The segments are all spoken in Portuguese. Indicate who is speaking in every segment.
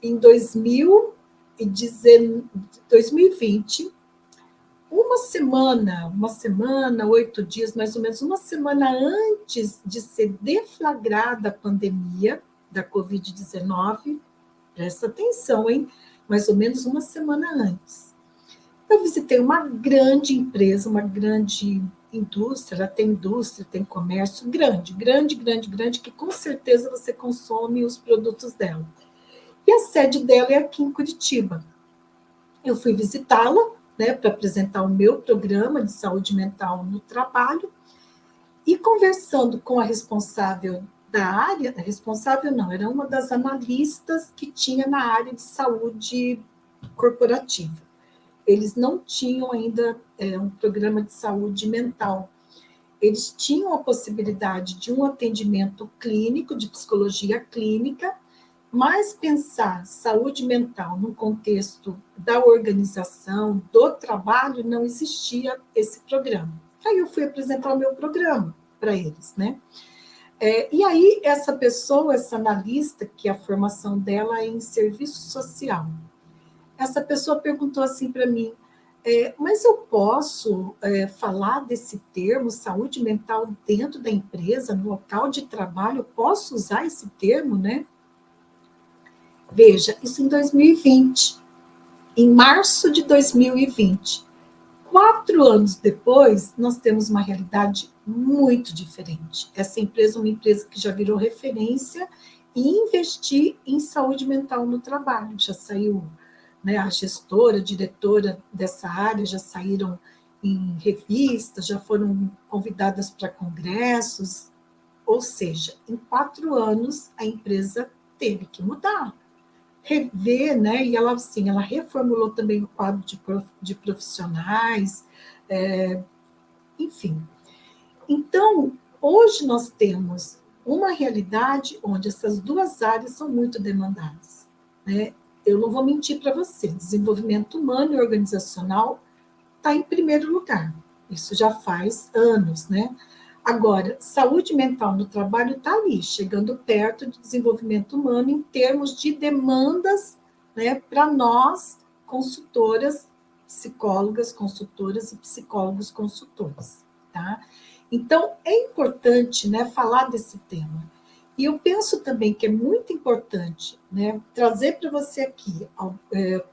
Speaker 1: Em 2020, uma semana, 8 dias, mais ou menos, uma semana antes de ser deflagrada a pandemia da Covid-19, presta atenção, hein? Mais ou menos uma semana antes. Eu visitei uma grande empresa, uma grande indústria, tem comércio grande, que com certeza você consome os produtos dela. E a sede dela é aqui em Curitiba. Eu fui visitá-la, né, para apresentar o meu programa de saúde mental no trabalho, e conversando com a responsável da área, responsável não, era uma das analistas que tinha na área de saúde corporativa. Eles não tinham ainda um programa de saúde mental. Eles tinham a possibilidade de um atendimento clínico, de psicologia clínica, mas pensar saúde mental no contexto da organização, do trabalho, não existia esse programa. Aí eu fui apresentar o meu programa para eles, né? E aí essa pessoa, essa analista, que a formação dela é em serviço social, essa pessoa perguntou assim para mim, mas eu posso falar desse termo, saúde mental, dentro da empresa, no local de trabalho? Eu posso usar esse termo, né? Veja, isso em 2020, em março de 2020. 4 anos depois, nós temos uma realidade muito diferente. Essa empresa é uma empresa que já virou referência em investir em saúde mental no trabalho. Já saiu, né, a gestora, a diretora dessa área, já saíram em revistas, já foram convidadas para congressos. Ou seja, em 4 anos, a empresa teve que mudar, rever, né? E ela, assim, ela reformulou também o quadro de profissionais, enfim. Então, hoje nós temos uma realidade onde essas duas áreas são muito demandadas, né? Eu não vou mentir para você, desenvolvimento humano e organizacional está em primeiro lugar. Isso já faz anos, né? Agora, saúde mental no trabalho está ali, chegando perto de desenvolvimento humano em termos de demandas, né, para nós, consultoras, psicólogas, consultoras e psicólogos consultores, tá? Então, é importante, né, falar desse tema. E eu penso também que é muito importante, né, trazer para você aqui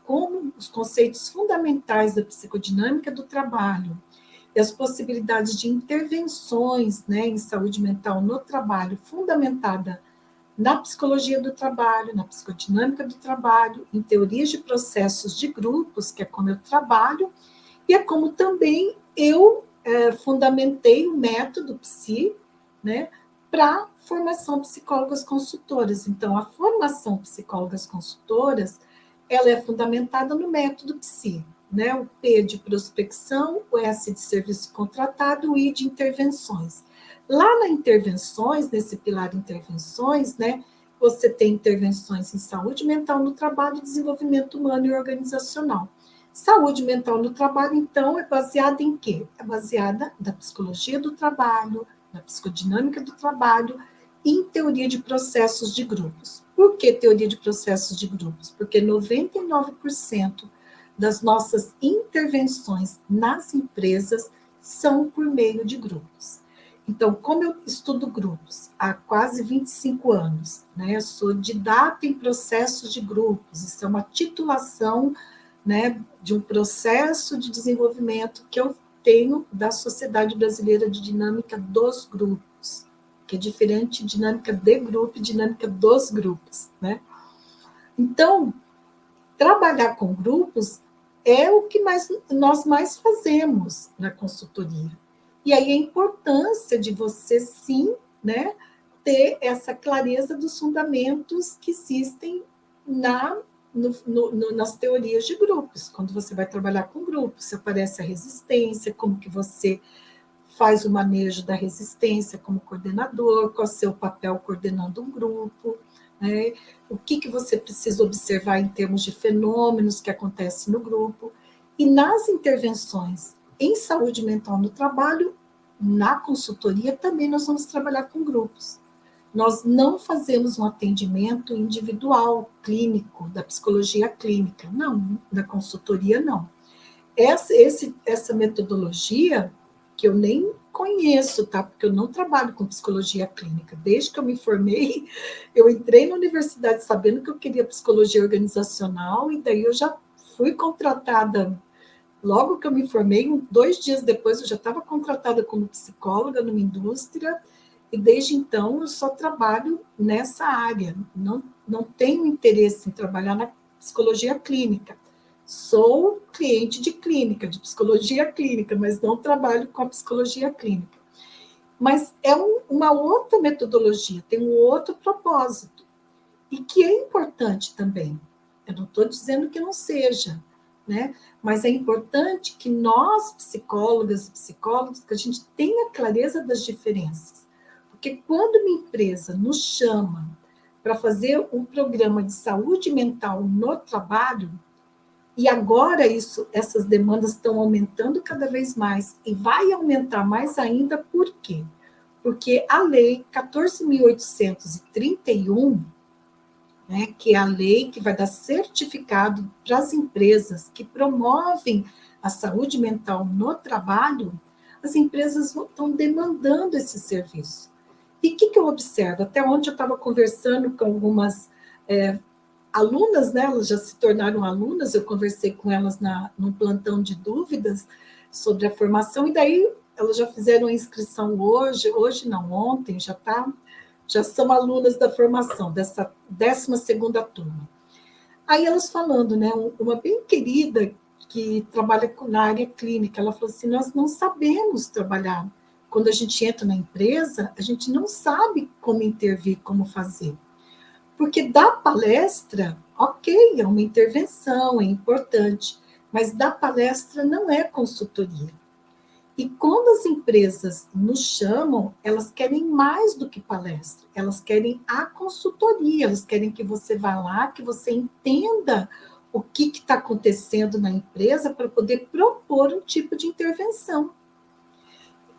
Speaker 1: como os conceitos fundamentais da psicodinâmica do trabalho, e as possibilidades de intervenções, né, em saúde mental no trabalho, fundamentada na psicologia do trabalho, na psicodinâmica do trabalho, em teorias de processos de grupos, que é como eu trabalho, e é como também eu fundamentei o método PSI, né, para formação psicólogas consultoras. Então, a formação psicólogas consultoras, ela é fundamentada no método PSI, né? O P de prospecção, o S de serviço contratado, o I de intervenções. Lá na intervenções, nesse pilar intervenções, né, você tem intervenções em saúde mental no trabalho, desenvolvimento humano e organizacional. Saúde mental no trabalho, então, é baseada em quê? É baseada na psicologia do trabalho, na psicodinâmica do trabalho e em teoria de processos de grupos. Por que teoria de processos de grupos? Porque 99% das nossas intervenções nas empresas são por meio de grupos. Então, como eu estudo grupos há quase 25 anos, né, eu sou didata em processos de grupos, isso é uma titulação, né, de um processo de desenvolvimento que eu tenho da Sociedade Brasileira de Dinâmica dos Grupos, que é diferente de dinâmica de grupo e dinâmica dos grupos, né? Então, trabalhar com grupos é o que nós mais fazemos na consultoria. E aí a importância de você, sim, né, ter essa clareza dos fundamentos que existem nas teorias de grupos. Quando você vai trabalhar com grupos, se aparece a resistência, como que você faz o manejo da resistência como coordenador, qual é o seu papel coordenando um grupo, né? O que você precisa observar em termos de fenômenos que acontecem no grupo. E nas intervenções em saúde mental no trabalho, na consultoria, também nós vamos trabalhar com grupos. nós não fazemos um atendimento individual, clínico, da psicologia clínica. Não, da consultoria, não. Essa metodologia, que eu nem conheço, tá? Porque eu não trabalho com psicologia clínica. Desde que eu me formei, eu entrei na universidade sabendo que eu queria psicologia organizacional, e daí eu já fui contratada. Logo que eu me formei, 2 dias depois, eu já estava contratada como psicóloga numa indústria, e desde então eu só trabalho nessa área. Não tenho interesse em trabalhar na psicologia clínica. Sou cliente de clínica, de psicologia clínica, mas não trabalho com a psicologia clínica. Mas é uma outra metodologia, tem um outro propósito, e que é importante também. Eu não estou dizendo que não seja, né? Mas é importante que nós, psicólogas e psicólogos, que a gente tenha clareza das diferenças. Porque quando uma empresa nos chama para fazer um programa de saúde mental no trabalho, e agora essas demandas estão aumentando cada vez mais, e vai aumentar mais ainda, por quê? Porque a Lei 14.831, né, que é a lei que vai dar certificado para as empresas que promovem a saúde mental no trabalho, as empresas estão demandando esse serviço. E o que eu observo? Até ontem eu estava conversando com algumas alunas, né, elas já se tornaram alunas, eu conversei com elas num plantão de dúvidas sobre a formação, e daí elas já fizeram a inscrição hoje não, ontem, já são alunas da formação, dessa 12ª turma. Aí elas falando, né, uma bem querida que trabalha na área clínica, ela falou assim, nós não sabemos trabalhar. Quando a gente entra na empresa, a gente não sabe como intervir, como fazer. Porque dar palestra, ok, é uma intervenção, é importante, mas dar palestra não é consultoria. E quando as empresas nos chamam, elas querem mais do que palestra, elas querem a consultoria, elas querem que você vá lá, que você entenda o que está acontecendo na empresa para poder propor um tipo de intervenção.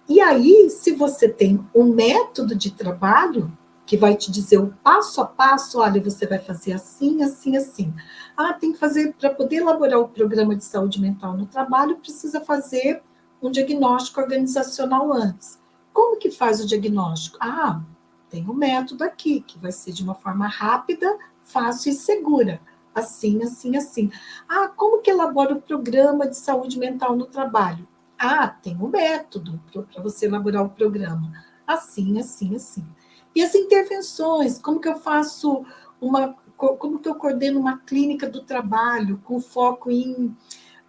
Speaker 1: E aí, se você tem um método de trabalho, que vai te dizer o passo a passo, olha, você vai fazer assim, assim, assim. Ah, tem que fazer, para poder elaborar o programa de saúde mental no trabalho, precisa fazer um diagnóstico organizacional antes. Como que faz o diagnóstico? Ah, tem um método aqui, que vai ser de uma forma rápida, fácil e segura. Assim, assim, assim. Ah, como que elabora o programa de saúde mental no trabalho? Ah, tem um método para você elaborar o programa. Assim, assim, assim. E as intervenções, como que eu faço como que eu coordeno uma clínica do trabalho com foco em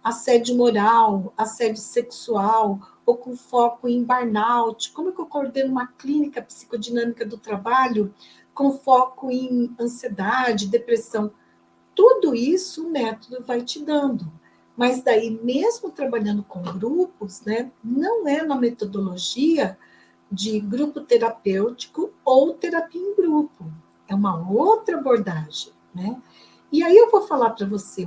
Speaker 1: assédio moral, assédio sexual, ou com foco em burnout? Como que eu coordeno uma clínica psicodinâmica do trabalho com foco em ansiedade, depressão? Tudo isso o método vai te dando. Mas daí, mesmo trabalhando com grupos, né, não é na metodologia de grupo terapêutico ou terapia em grupo. É uma outra abordagem, né? E aí eu vou falar para você